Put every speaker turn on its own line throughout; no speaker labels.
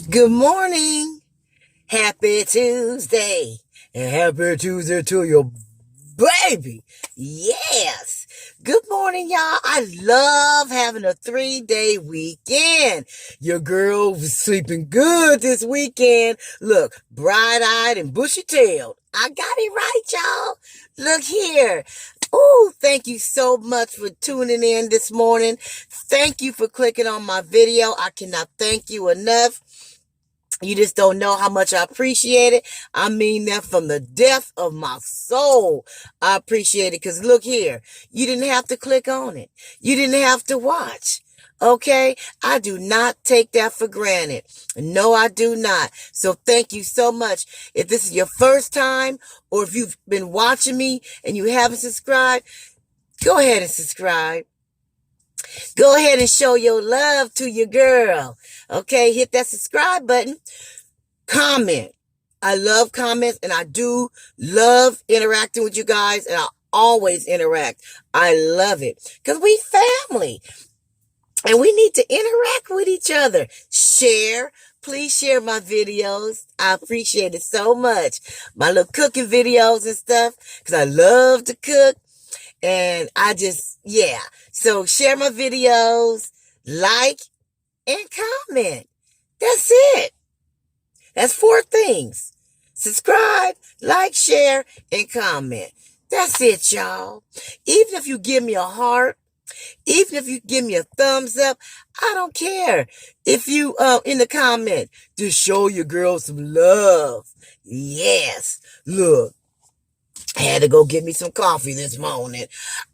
Good morning. Happy Tuesday. And happy Tuesday to your baby. Yes. Good morning, y'all. I love having a 3-day weekend. Your girl was sleeping good this weekend. Look, bright-eyed and bushy-tailed. I got it right, y'all. Look here. Oh, thank you so much for tuning in this morning. Thank you for clicking on my video. I cannot thank you enough. You just don't know how much I appreciate it. I mean that from the depth of my soul. I appreciate it because look here, you didn't have to click on it. You didn't have to watch. Okay? I do not take that for granted. No, I do not. So thank you so much. If this is your first time or if you've been watching me and you haven't subscribed, go ahead and subscribe. Go ahead and show your love to your girl. Okay, hit that subscribe button. Comment. I love comments and I do love interacting with you guys and I always interact. I love it because we family and we need to interact with each other. Share. Please share my videos. I appreciate it so much. My little cooking videos and stuff because I love to cook. And I just, yeah. So share my videos, like, and comment. That's it. That's 4 things. Subscribe, like, share, and comment. That's it, y'all. Even if you give me a heart, even if you give me a thumbs up, I don't care. If you, in the comment, just show your girl some love. Yes. Look. I had to go get me some coffee this morning.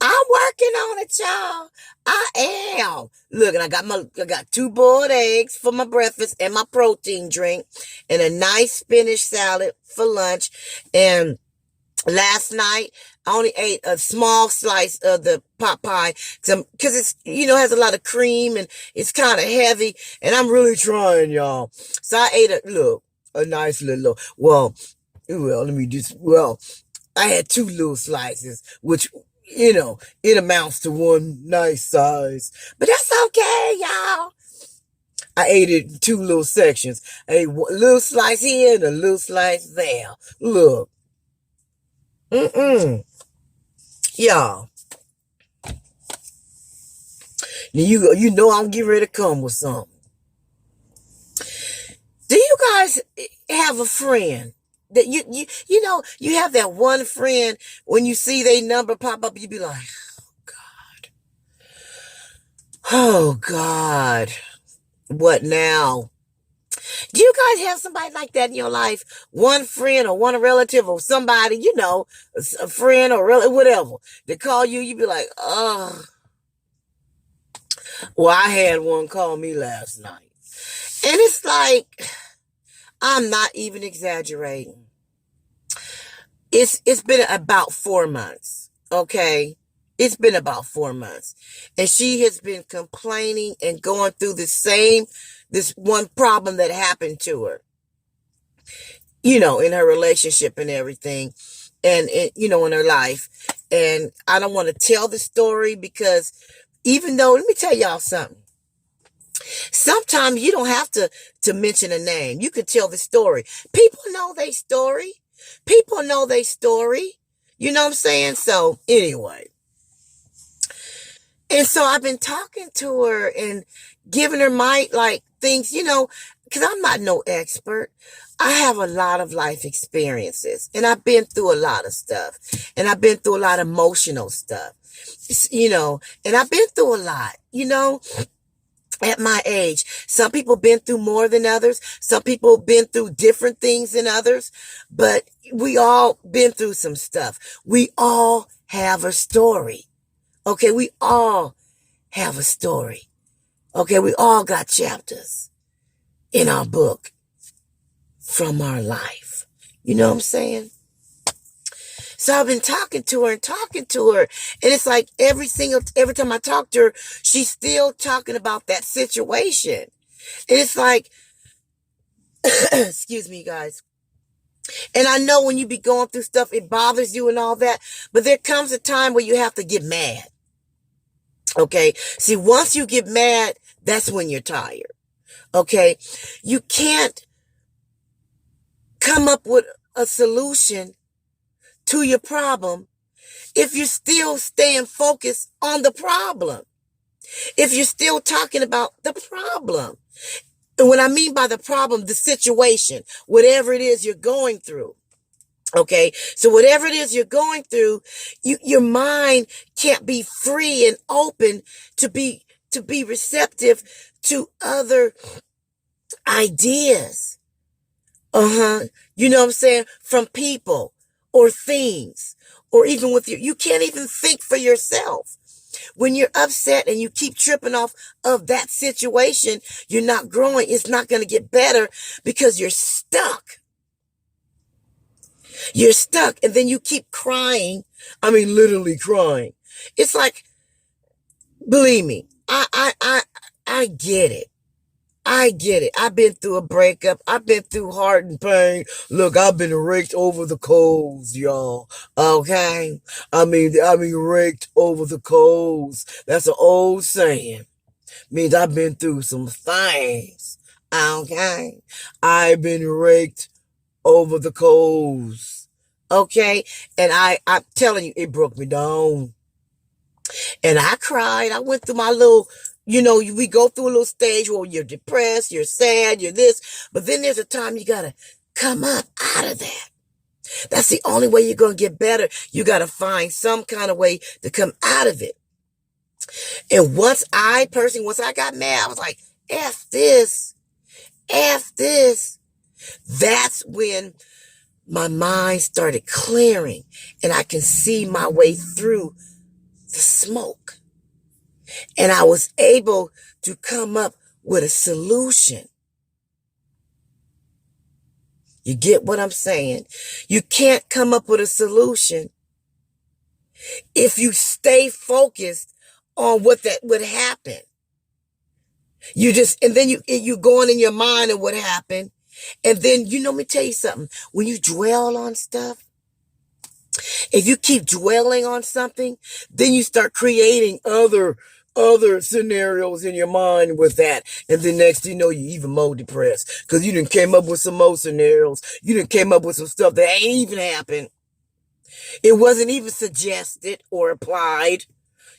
I'm working on it, y'all. I am. Look, and I got 2 boiled eggs for my breakfast and my protein drink and a nice spinach salad for lunch. And last night, I only ate a small slice of the pot pie because it's, has a lot of cream and it's kind of heavy. And I'm really trying, y'all. So I ate a nice little, I had 2 little slices, which, it amounts to one nice size. But that's okay, y'all. I ate it in 2 little sections. I ate a little slice here and a little slice there. Look. Y'all. You know I'm getting ready to come with something. Do you guys have a friend? That you have that one friend when you see their number pop up, you be like, oh God, what now? Do you guys have somebody like that in your life? One friend or one relative or somebody, a friend or relative, whatever, they call you, you be like, oh. Well, I had one call me last night. And it's like, I'm not even exaggerating. It's been about 4 months, okay? It's been about 4 months. And she has been complaining and going through this one problem that happened to her, in her relationship and everything, and in her life. And I don't want to tell the story because even though, let me tell y'all something. Sometimes you don't have to mention a name. You can tell the story. People know their story. People know their story. You know what I'm saying? So anyway. And so I've been talking to her and giving her my things, because I'm not no expert. I have a lot of life experiences and I've been through a lot of stuff and I've been through a lot of emotional stuff, and I've been through a lot, at my age. Some people been through more than others. Some people been through different things than others, but we all been through some stuff. We all have a story. Okay, we all have a story. Okay, we all got chapters in our book from our life. You know what I'm saying? So I've been talking to her, and it's like every time I talk to her, she's still talking about that situation. And it's like, excuse me, guys. And I know when you be going through stuff, it bothers you and all that, but there comes a time where you have to get mad. Okay? See, once you get mad, that's when you're tired. Okay. You can't come up with a solution to your problem if you're still staying focused on the problem. If you're still talking about the problem. And what I mean by the problem, the situation, whatever it is you're going through. Okay. So whatever it is you're going through, your mind can't be free and open to be receptive to other ideas. You know what I'm saying? From people or things or even with you can't even think for yourself. When you're upset and you keep tripping off of that situation, you're not growing. It's not going to get better because you're stuck. You're stuck. And then you keep crying. I mean, literally crying. It's like, believe me, I get it. I get it. I've been through a breakup. I've been through heart and pain. Look, I've been raked over the coals, y'all. Okay? I mean, raked over the coals. That's an old saying. Means I've been through some things. Okay? I've been raked over the coals. Okay? And I'm telling you, it broke me down. And I cried. I went through my little, we go through a little stage where you're depressed, you're sad, you're this. But then there's a time you got to come up out of that. That's the only way you're going to get better. You got to find some kind of way to come out of it. And once I got mad, I was like, F this. That's when my mind started clearing and I can see my way through the smoke. And I was able to come up with a solution. You get what I'm saying? You can't come up with a solution if you stay focused on what would happen. And then you going in your mind of what happened. And then, let me tell you something. When you dwell on stuff, if you keep dwelling on something, then you start creating other scenarios in your mind with that. And then next thing you know, you're even more depressed because you done came up with some more scenarios. You done came up with some stuff that ain't even happened. It wasn't even suggested or applied.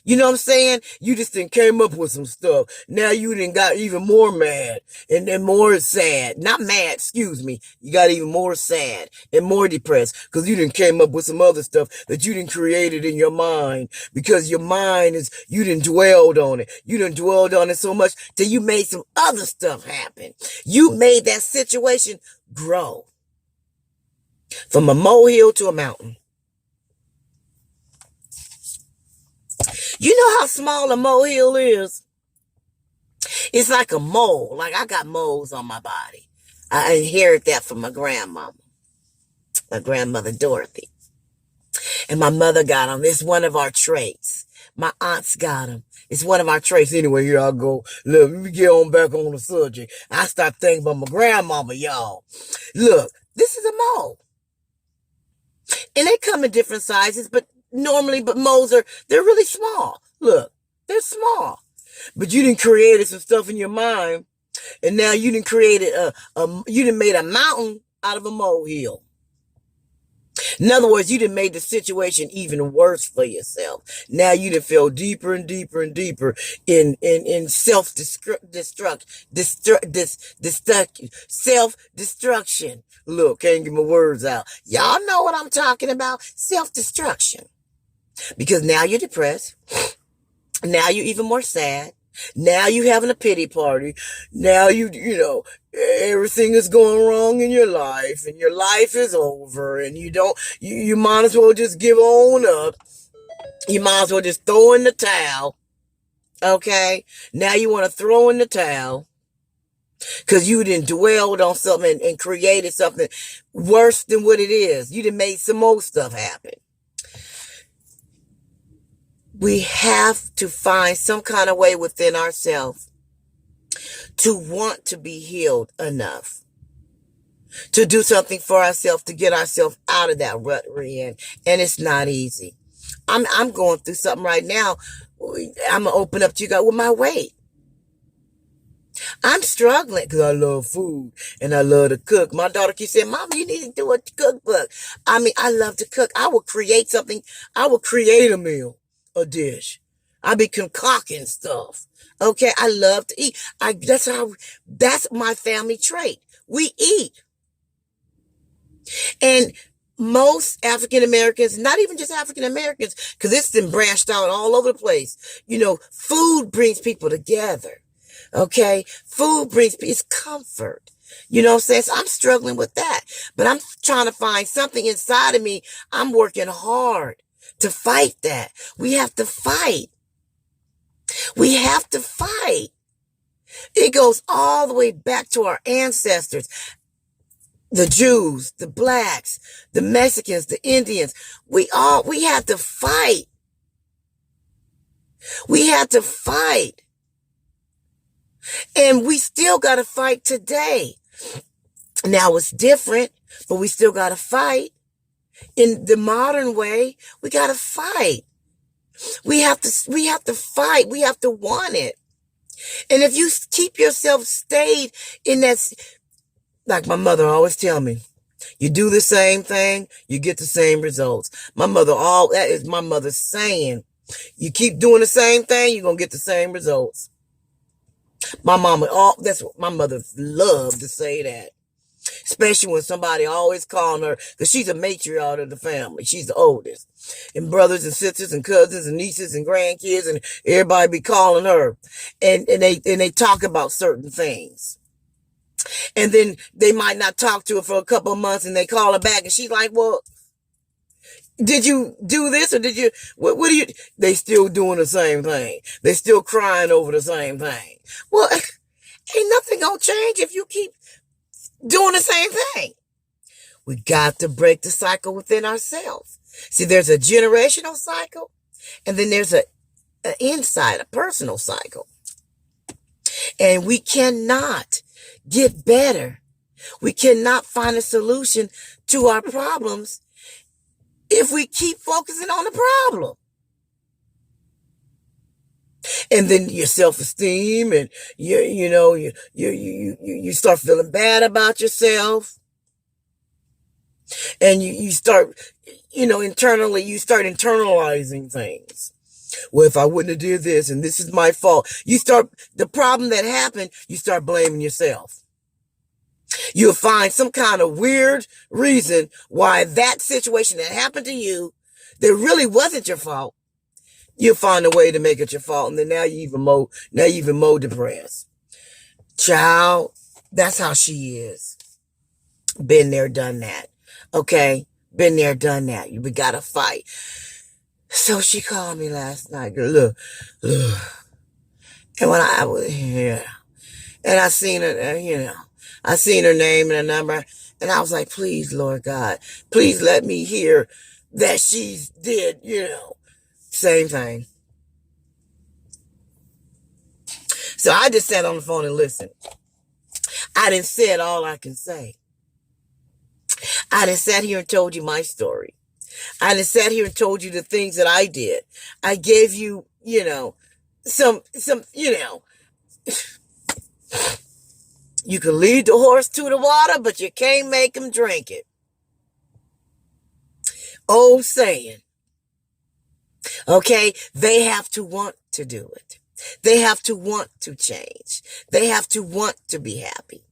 You know what I'm saying? You just done came up with some stuff. Now you done got even more mad and then more sad. Not mad, excuse me. You got even more sad and more depressed because you done came up with some other stuff that you done created in your mind because your mind you done dwelled on it. You done dwelled on it so much that you made some other stuff happen. You made that situation grow from a molehill to a mountain. You know how small a molehill is? It's like a mole. Like I got moles on my body. I inherited that from my grandmama. My grandmother, Dorothy. And my mother got them. It's one of our traits. My aunts got them. It's one of our traits. Anyway, here I go. Look, let me get on back on the subject. I start thinking about my grandmama, y'all. Look, this is a mole. And they come in different sizes, but moles they're really small. Look, they're small. But you done created some stuff in your mind, and now you done created you done made a mountain out of a molehill. In other words, you done made the situation even worse for yourself. Now you done fell deeper and deeper and deeper in self-destruction. Look, can't get my words out. Y'all know what I'm talking about. Self-destruction. Because now you're depressed. Now you're even more sad. Now you having a pity party. Now you know, everything is going wrong in your life and your life is over and you might as well just give on up. You might as well just throw in the towel. Okay? Now you want to throw in the towel because you done dwelled on something and created something worse than what it is. You done made some more stuff happen. We have to find some kind of way within ourselves to want to be healed enough, to do something for ourselves, to get ourselves out of that rut we're in. And it's not easy. I'm going through something right now. I'm going to open up to you guys with my weight. I'm struggling because I love food and I love to cook. My daughter keeps saying, Mama, you need to do a cookbook. I mean, I love to cook. I will create something. I will create a meal, a dish. I be concocting stuff. Okay, I love to eat. That's my family trait. We eat. And most African Americans, not even just African Americans, because it's been branched out all over the place. Food brings people together. Okay. Food brings it's comfort. You know what I'm saying? So I'm struggling with that, but I'm trying to find something inside of me. I'm working hard to fight that. We have to fight. We have to fight. It goes all the way back to our ancestors. The Jews, the blacks, the Mexicans, the Indians. We have to fight. We had to fight. And we still got to fight today. Now it's different, but we still got to fight. In the modern way, we got to fight. We have to fight. We have to want it. And if you keep yourself stayed in that, like my mother always tell me, you do the same thing, you get the same results. That is my mother's saying. You keep doing the same thing, you're going to get the same results. That's what my mother loved to say that. Especially when somebody always calling her, because she's a matriarch of the family. She's the oldest. And brothers and sisters and cousins and nieces and grandkids and everybody be calling her. And they talk about certain things. And then they might not talk to her for a couple of months and they call her back and she's like, well, did you do this or did you, what do you, they still doing the same thing. They still crying over the same thing. Well, ain't nothing gonna change if you keep doing the same thing. We got to break the cycle within ourselves. See, there's a generational cycle and then there's an inside, a personal cycle. And we cannot get better. We cannot find a solution to our problems if we keep focusing on the problem. And then your self-esteem and you start feeling bad about yourself. And you start, internally, you start internalizing things. Well, if I wouldn't have did this and this is my fault, the problem that happened, you start blaming yourself. You'll find some kind of weird reason why that situation that happened to you, that really wasn't your fault. You'll find a way to make it your fault. And then now you even more depressed. Child, that's how she is. Been there, done that. Okay. Been there, done that. We gotta fight. So she called me last night, girl, look. And when I was here, and I seen her, I seen her name and her number, and I was like, please, Lord God, please let me hear that she did, same thing. So I just sat on the phone and listened. I done said all I can say. I done sat here and told you my story. I done sat here and told you the things that I did. I gave you, some, you can lead the horse to the water, but you can't make him drink it. Old saying. Okay, they have to want to do it. They have to want to change. They have to want to be happy.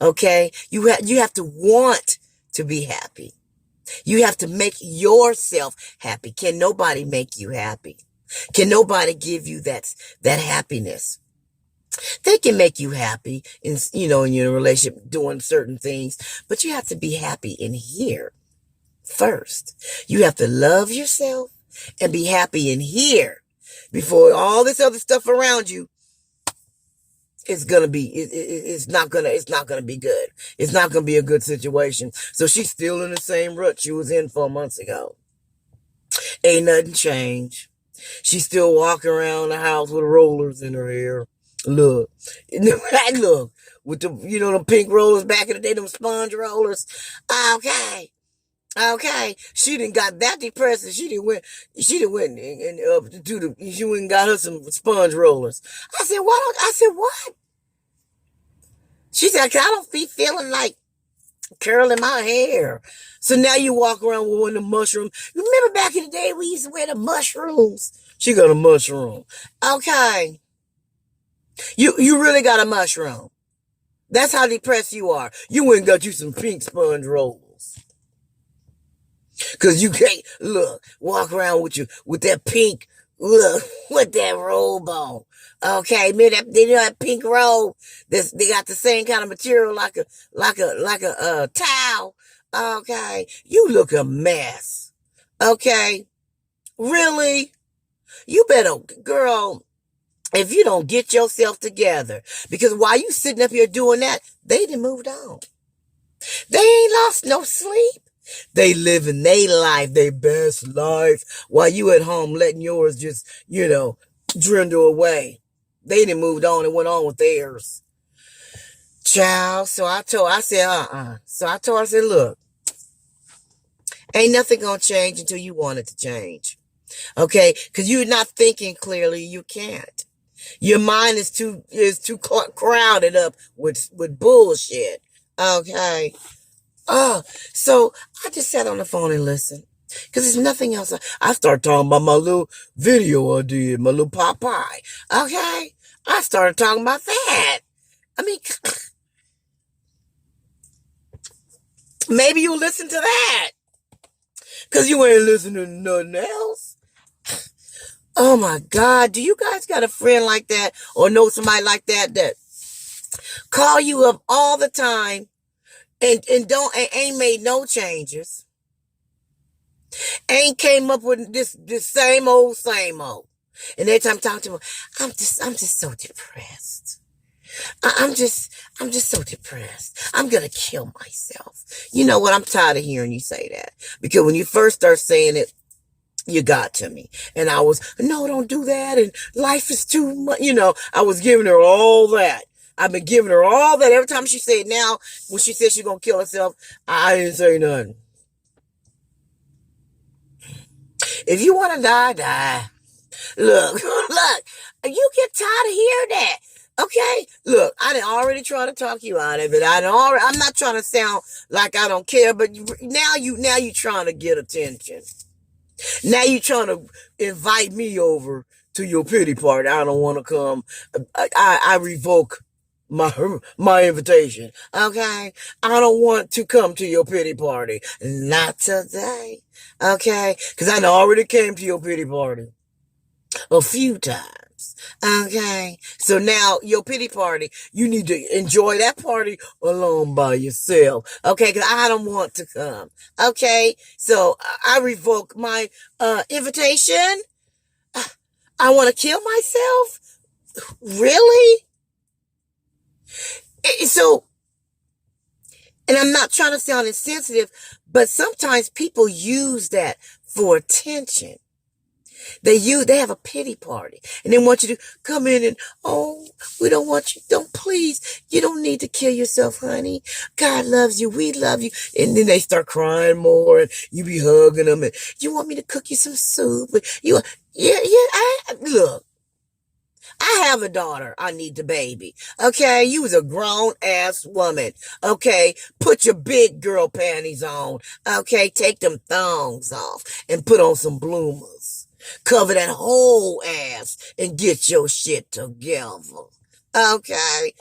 Okay, you have to want to be happy. You have to make yourself happy. Can nobody make you happy? Can nobody give you that happiness? They can make you happy in your relationship doing certain things, but you have to be happy in here first. You have to love yourself and be happy in here before all this other stuff around you is gonna be. It's not gonna be good. It's not gonna be a good situation. So she's still in the same rut she was in 4 months ago. Ain't nothing changed. She's still walking around the house with rollers in her hair. Look, with the pink rollers back in the day, them sponge rollers. Okay. She done got that depressed and she done went and she went and got her some sponge rollers. I said, what? She said, 'cause I don't be feeling like curling my hair. So now you walk around with one of the mushrooms. Remember back in the day we used to wear the mushrooms? She got a mushroom. Okay. You really got a mushroom. That's how depressed you are. You went and got you some pink sponge rolls. Cause you can't walk around with that pink with that robe on. Okay, man, they know that pink robe. They got the same kind of material like a towel. Okay, you look a mess. Okay, really? You better, girl, if you don't get yourself together, because while you sitting up here doing that, they done moved on. They ain't lost no sleep. They living their life, their best life, while you at home letting yours just, dwindle away. They done moved on and went on with theirs. Child, so I said, So I told her, I said, look, ain't nothing gonna change until you want it to change. Okay? Because you're not thinking clearly, you can't. Your mind is too crowded up with bullshit. Okay? So I just sat on the phone and listened. Because there's nothing else. I started talking about my little video I did, my little Popeye. Okay? I started talking about that. I mean, maybe you listen to that. Because you ain't listening to nothing else. Oh my God. Do you guys got a friend like that or know somebody like that call you up all the time and ain't made no changes? Ain't came up with this same old. And every time I talk to him, I'm just so depressed. I'm just so depressed. I'm going to kill myself. You know what? I'm tired of hearing you say that. Because when you first start saying it, you got to me. And I was, no, don't do that. And life is too much. I was giving her all that. I've been giving her all that. Every time she said now, when she said she's going to kill herself, I didn't say nothing. If you want to die, die. Look, you get tired of hearing that. Okay? Look, I done already tried to talk you out of it. I'm not trying to sound like I don't care, but now you trying to get attention. Now you trying to invite me over to your pity party. I don't want to come. I revoke my invitation. Okay? I don't want to come to your pity party. Not today. Okay? Because I already came to your pity party a few times. Okay? So now your pity party, you need to enjoy that party alone by yourself. Okay? Because I don't want to come. Okay? So I revoke my invitation. I want to kill myself? Really? So, and I'm not trying to sound insensitive, but sometimes people use that for attention. They have a pity party and they want you to come in and, we don't want you. Please. You don't need to kill yourself, honey. God loves you. We love you. And then they start crying more and you be hugging them and you want me to cook you some soup. Look, I have a daughter. I need the baby. Okay. You was a grown ass woman. Okay. Put your big girl panties on. Okay. Take them thongs off and put on some bloomers. Cover that whole ass and get your shit together. Okay.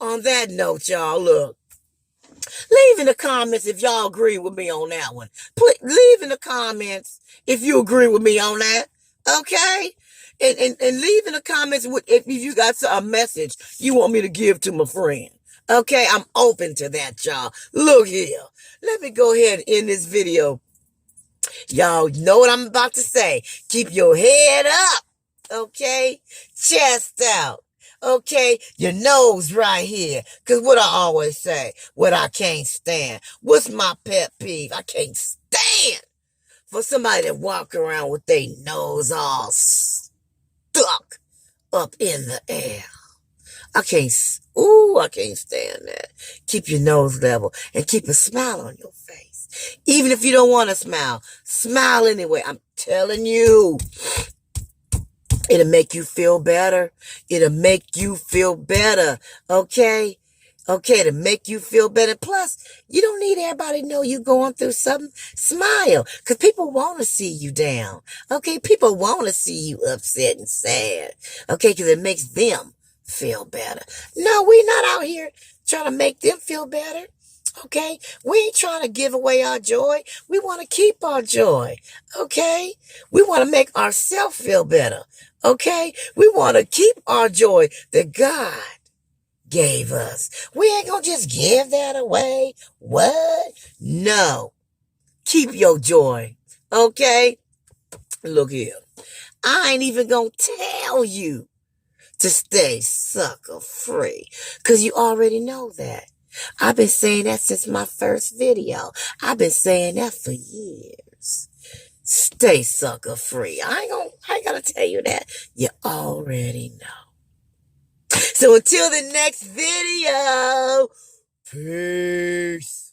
On that note, y'all, look. Leave in the comments if y'all agree with me on that one. Please, leave in the comments if you agree with me on that. Okay? And leave in the comments if you got a message you want me to give to my friend. Okay? I'm open to that, y'all. Look here. Let me go ahead and end this video. Y'all know what I'm about to say. Keep your head up. Okay? Chest out. Okay? Your nose right here. Because what I always say, what I can't stand. What's my pet peeve? I can't stand for somebody to walk around with their nose all stuck up in the air. I can't stand that. Keep your nose level and keep a smile on your face. Even if you don't want to smile, smile anyway. I'm telling you. It'll make you feel better. It'll make you feel better. Okay? Okay, to make you feel better. Plus, you don't need everybody to know you going through something. Smile, because people want to see you down. Okay, people want to see you upset and sad. Okay, because it makes them feel better. No, we're not out here trying to make them feel better. Okay, we ain't trying to give away our joy. We want to keep our joy. Okay, we want to make ourselves feel better. Okay, we want to keep our joy that God gave us. We ain't gonna just give that away. What? No. Keep your joy. Okay? Look here. I ain't even gonna tell you to stay sucker free, because you already know that. I've been saying that since my first video. I've been saying that for years. Stay sucker free. I ain't gonna tell you that. You already know. So until the next video, peace.